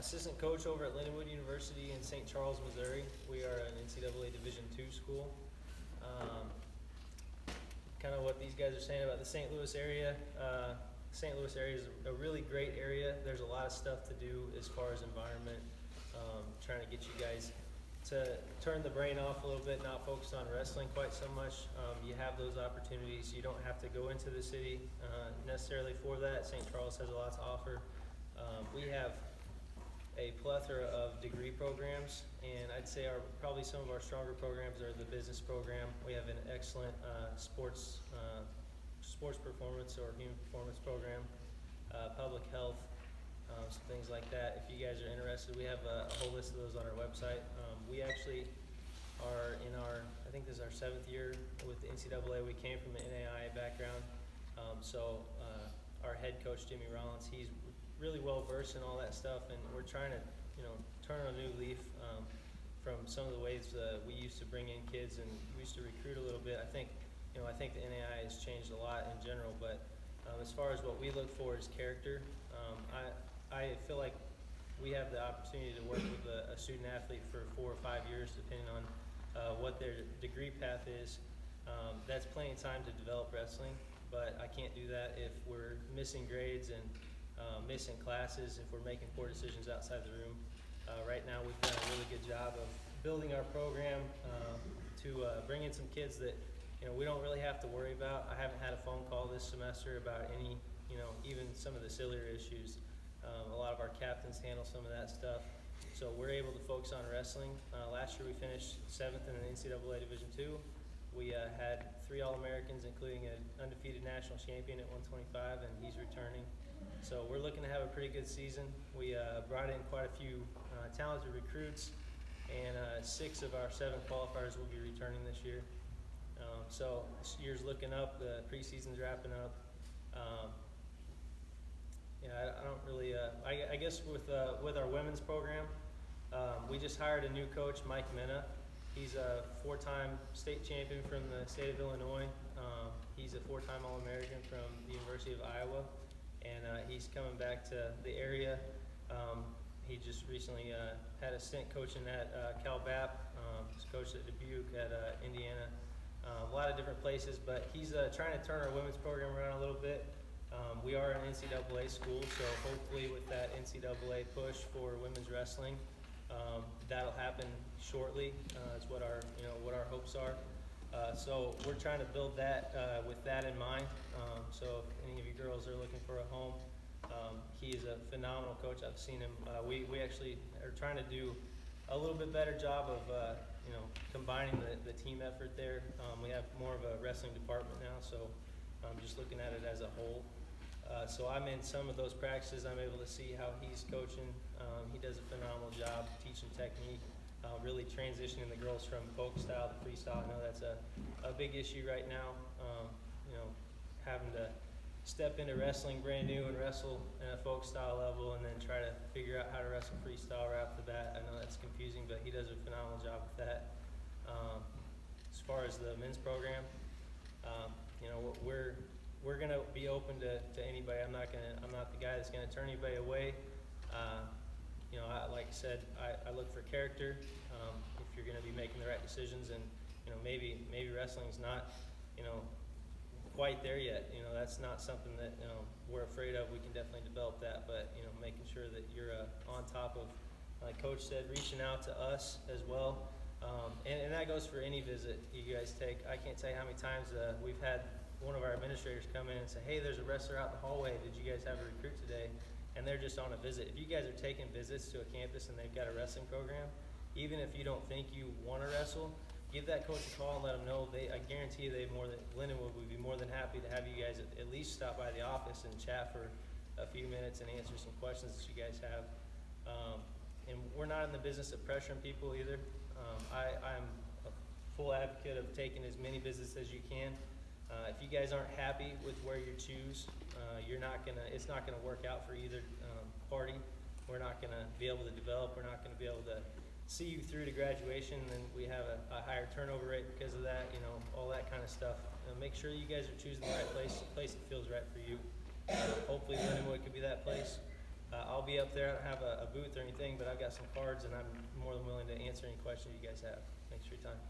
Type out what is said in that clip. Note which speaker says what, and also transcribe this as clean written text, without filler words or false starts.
Speaker 1: assistant coach over at Lindenwood University in St. Charles, Missouri. We are an NCAA Division II school. Kind of what these guys are saying about the St. Louis area. St. Louis area is a really great area. There's a lot of stuff to do as far as environment. Trying to get you guys to turn the brain off a little bit, not focus on wrestling quite so much. You have those opportunities. You don't have to go into the city necessarily for that. St. Charles has a lot to offer. We have a plethora of degree programs, and I'd say probably some of our stronger programs are the business program. We have an excellent sports performance or human performance program, public health, some things like that. If you guys are interested, we have a whole list of those on our website. We actually are in I think this is our 7th year with the NCAA. We came from an NAIA background, so our head coach, Jimmy Rollins, he's really well versed in all that stuff, and we're trying to, turn a new leaf from some of the ways we used to bring in kids and we used to recruit a little bit. I think the NAIA has changed a lot in general, but as far as what we look for is character. I feel like we have the opportunity to work with a student athlete for 4 or 5 years, depending on what their degree path is. That's plenty of time to develop wrestling, but I can't do that if we're missing grades and missing classes, if we're making poor decisions outside the room. Right now we've done a really good job of building our program to bring in some kids that we don't really have to worry about. I haven't had a phone call this semester about any, even some of the sillier issues. A lot of our captains handle some of that stuff. So we're able to focus on wrestling. Last year we finished 7th in the NCAA Division II. We had 3 All-Americans, including an undefeated national champion at 125, and he's returning. So we're looking to have a pretty good season. We brought in quite a few talented recruits, and 6 of our 7 qualifiers will be returning this year. So this year's looking up. The preseason's wrapping up. I don't really. I guess with our women's program, we just hired a new coach, Mike Mena. He's a 4-time state champion from the state of Illinois. He's a 4-time All-American from the University of Iowa, and he's coming back to the area. He just recently had a stint coaching at Cal Bap. He's coached at Dubuque, at Indiana, a lot of different places. But he's trying to turn our women's program around a little bit. We are an NCAA school, so hopefully with that NCAA push for women's wrestling, that'll happen shortly. Is what our hopes are. So we're trying to build that with that in mind. So if any of you girls are looking for a home, he is a phenomenal coach. I've seen him. We actually are trying to do a little bit better job of combining the team effort there. We have more of a wrestling department now, so I'm just looking at it as a whole. So I'm in some of those practices. I'm able to see how he's coaching. He does a phenomenal job teaching technique, really transitioning the girls from folk style to freestyle. I know that's a big issue right now. Having to step into wrestling brand new and wrestle in a folk style level and then try to figure out how to wrestle freestyle right off the bat. I know that's confusing, but he does a phenomenal job with that. As far as the men's program, we're gonna be open to anybody. I'm not the guy that's gonna turn anybody away. Like I said, I look for character. If you're gonna be making the right decisions, and maybe wrestling's not quite there yet. That's not something that we're afraid of. We can definitely develop that, but making sure that you're on top of, like Coach said, reaching out to us as well. And that goes for any visit you guys take. I can't tell you how many times we've had one of our administrators come in and say, hey, there's a wrestler out the hallway. Did you guys have a recruit today? And they're just on a visit. If you guys are taking visits to a campus and they've got a wrestling program, even if you don't think you want to wrestle, give that coach a call and let them know. I guarantee you Lindenwood would be more than happy to have you guys at least stop by the office and chat for a few minutes and answer some questions that you guys have. And we're not in the business of pressuring people either. I'm a full advocate of taking as many visits as you can. If you guys aren't happy with where you choose, it's not gonna work out for either party. We're not gonna be able to develop. We're not gonna be able to see you through to graduation, and then we have a higher turnover rate because of that. All that kind of stuff. Make sure you guys are choosing the right place, the place that feels right for you. Hopefully Lindenwood could be that place. I'll I'll be up there. I don't have a booth or anything, but I've got some cards, and I'm more than willing to answer any questions you guys have. Thanks for your time.